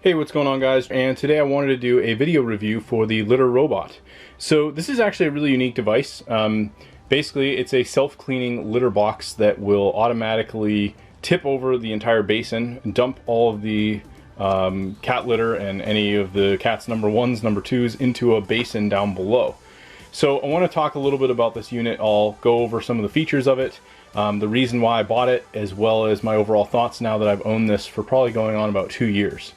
Hey, what's going on, guys? And today I wanted to do a video review for the litter-roblt. So this is actually a really unique device. Basically, it's a self-cleaning litter box that will automatically tip over the entire basin and dump all of the cat litter and any of the cat's number ones, number twos into a basin down below. So I want to talk a little bit about this unit. I'll go over some of the features of it, the reason why I bought it, as well as my overall thoughts now that I've owned this for probably going on about 2 years.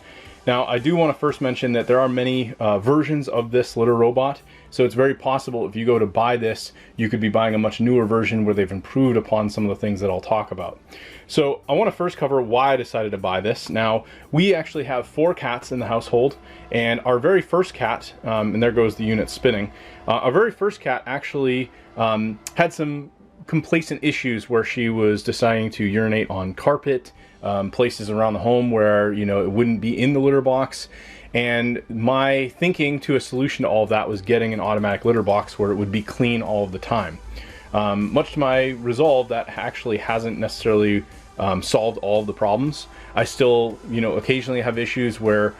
Now, I do want to first mention that there are many versions of this litter-roblt, so it's very possible if you go to buy this, you could be buying a much newer version where they've improved upon some of the things that I'll talk about. So I want to first cover why I decided to buy this. Now, we actually have 4 cats in the household, and our very first cat, and there goes the unit spinning, our very first cat actually had some complacent issues where she was deciding to urinate on carpet, places around the home where, you know, it wouldn't be in the litter box. And my thinking to a solution to all of that was getting an automatic litter box where it would be clean all of the time. Much to my resolve, that actually hasn't necessarily solved all of the problems. I still, you know, occasionally have issues where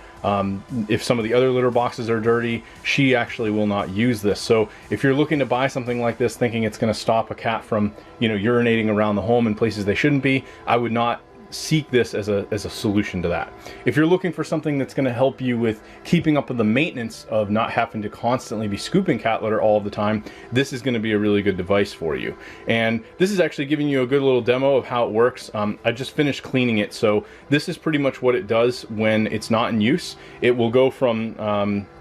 if some of the other litter boxes are dirty, she actually will not use this. So if you're looking to buy something like this thinking it's going to stop a cat from, you know, urinating around the home in places they shouldn't be, I would not seek this as a solution to that. If you're looking for something that's going to help you with keeping up with the maintenance of not having to constantly be scooping cat litter all the time, this is going to be a really good device for you. And this is actually giving you a good little demo of how it works. I just finished cleaning it, so this is pretty much what it does when it's not in use. It will go from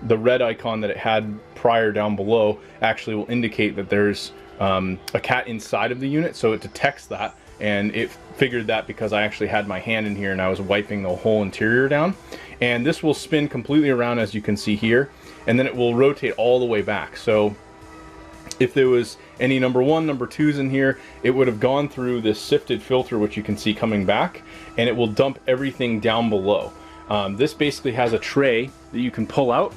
the red icon that it had prior down below actually will indicate that there's a cat inside of the unit, so it detects that. And it figured that because I actually had my hand in here and I was wiping the whole interior down. And this will spin completely around, as you can see here, and then it will rotate all the way back. So if there was any number one, number twos in here, it would have gone through this sifted filter, which you can see coming back, and it will dump everything down below. This basically has a tray that you can pull out,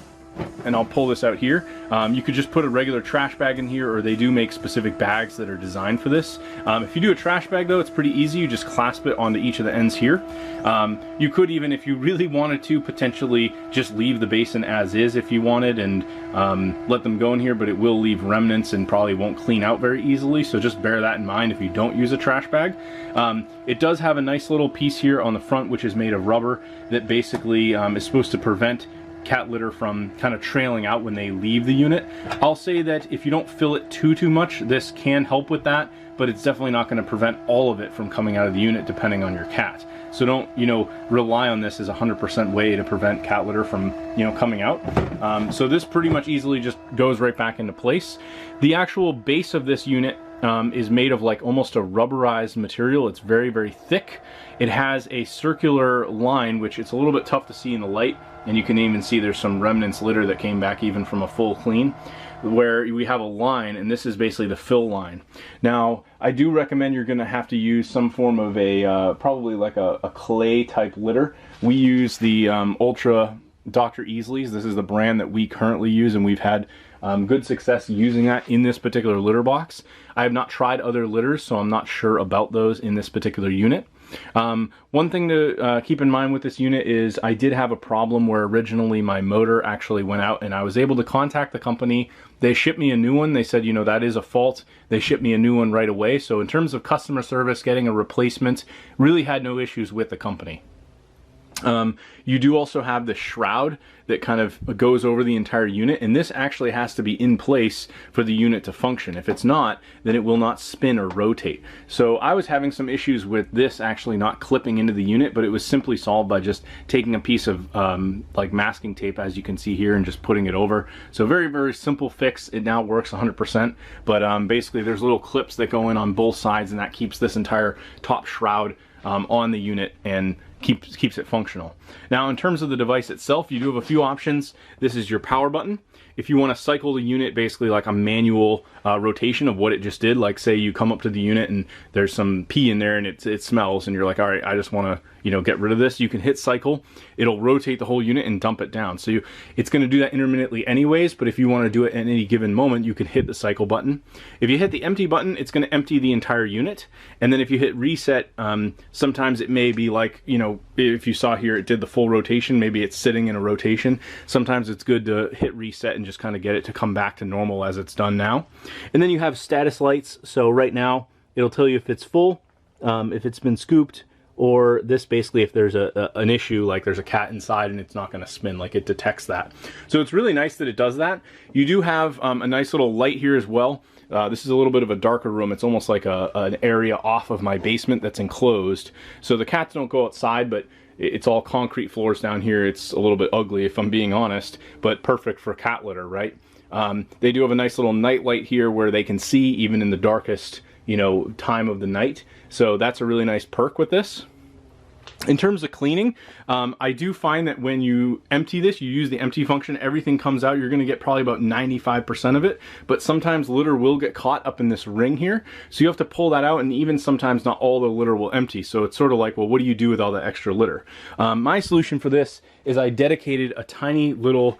and I'll pull this out here. You could just put a regular trash bag in here, or they do make specific bags that are designed for this. If you do a trash bag though, it's pretty easy. You just clasp it onto each of the ends here. You could even, if you really wanted to, potentially just leave the basin as is if you wanted and let them go in here, but it will leave remnants and probably won't clean out very easily, so just bear that in mind if you don't use a trash bag. It does have a nice little piece here on the front which is made of rubber that basically is supposed to prevent cat litter from kind of trailing out when they leave the unit. I'll say that if you don't fill it too much, this can help with that, but it's definitely not going to prevent all of it from coming out of the unit depending on your cat. So don't, you know, rely on this as a 100% way to prevent cat litter from, you know, coming out. So this pretty much easily just goes right back into place. The actual base of this unit is made of like almost a rubberized material. It's very, very thick. It has a circular line, which it's a little bit tough to see in the light, and you can even see there's some remnants litter that came back even from a full clean, where we have a line, and this is basically the fill line. Now, I do recommend you're going to have to use some form of a, probably like a clay type litter. We use the Ultra Dr. Easley's. This is the brand that we currently use, and we've had good success using that in this particular litter box. I have not tried other litters, so I'm not sure about those in this particular unit. One thing to keep in mind with this unit is I did have a problem where originally my motor actually went out, and I was able to contact the company. They shipped me a new one. They said, you know, that is a fault. They shipped me a new one right away. So in terms of customer service, getting a replacement, really had no issues with the company. You do also have the shroud that kind of goes over the entire unit, and this actually has to be in place for the unit to function. If it's not, then it will not spin or rotate. So I was having some issues with this actually not clipping into the unit, but it was simply solved by just taking a piece of like masking tape, as you can see here, and just putting it over. So very, very simple fix. It now works 100%, but basically there's little clips that go in on both sides, and that keeps this entire top shroud on the unit and keeps it functional. Now, in terms of the device itself, you do have a few options. This is your power button. If you want to cycle the unit basically like a manual rotation of what it just did, like say you come up to the unit and there's some pee in there and it smells, and you're like, all right, I just want to, you know, get rid of this, you can hit cycle. It'll rotate the whole unit and dump it down. So it's going to do that intermittently anyways, but if you want to do it at any given moment, you can hit the cycle button. If you hit the empty button, it's going to empty the entire unit. And then if you hit reset, sometimes it may be like, you know, know, if you saw here, it did the full rotation. Maybe it's sitting in a rotation. Sometimes it's good to hit reset and just kind of get it to come back to normal as it's done now. And then you have status lights. So right now, it'll tell you if it's full, if it's been scooped, or this basically if there's an issue, like there's a cat inside and it's not going to spin, like it detects that. So it's really nice that it does that. You do have a nice little light here as well. This is a little bit of a darker room. It's almost like an area off of my basement that's enclosed. So the cats don't go outside, but it's all concrete floors down here. It's a little bit ugly if I'm being honest, but perfect for cat litter, right? They do have a nice little night light here where they can see even in the darkest, you know, time of the night. So that's a really nice perk with this. In terms of cleaning, I do find that when you empty this, you use the empty function, everything comes out. You're going to get probably about 95% of it, but sometimes litter will get caught up in this ring here. So you have to pull that out, and even sometimes not all the litter will empty. So it's sort of like, well, what do you do with all the extra litter? My solution for this is I dedicated a tiny little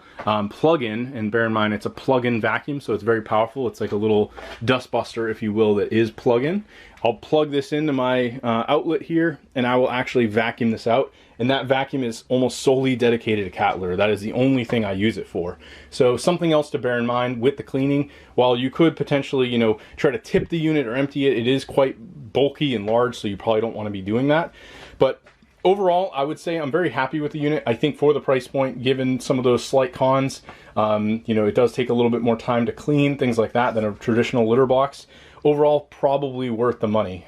plug-in, and bear in mind it's a plug-in vacuum, so it's very powerful. It's like a little dust buster, if you will, that is plug-in. I'll plug this into my outlet here, and I will actually vacuum this out. And that vacuum is almost solely dedicated to cat litter. That is the only thing I use it for. So something else to bear in mind with the cleaning, while you could potentially, you know, try to tip the unit or empty it, it is quite bulky and large, so you probably don't want to be doing that. But overall, I would say I'm very happy with the unit. I think for the price point, given some of those slight cons, you know, it does take a little bit more time to clean, things like that, than a traditional litter box. Overall, probably worth the money.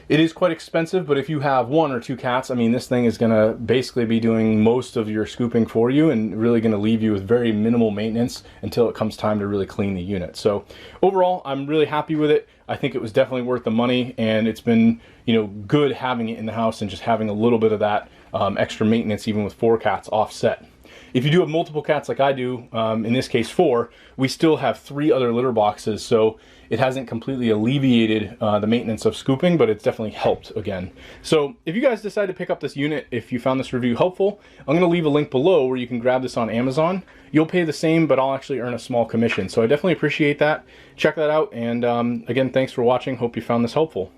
It is quite expensive, but if you have 1 or 2 cats, I mean, this thing is gonna basically be doing most of your scooping for you and really gonna leave you with very minimal maintenance until it comes time to really clean the unit. So overall, I'm really happy with it. I think it was definitely worth the money, and it's been, you know, good having it in the house and just having a little bit of that extra maintenance, even with 4 cats offset. If you do have multiple cats like I do, in this case 4, we still have 3 other litter boxes, so it hasn't completely alleviated the maintenance of scooping, but it's definitely helped again. So if you guys decide to pick up this unit, if you found this review helpful, I'm going to leave a link below where you can grab this on Amazon. You'll pay the same, but I'll actually earn a small commission. So I definitely appreciate that. Check that out, and again, thanks for watching. Hope you found this helpful.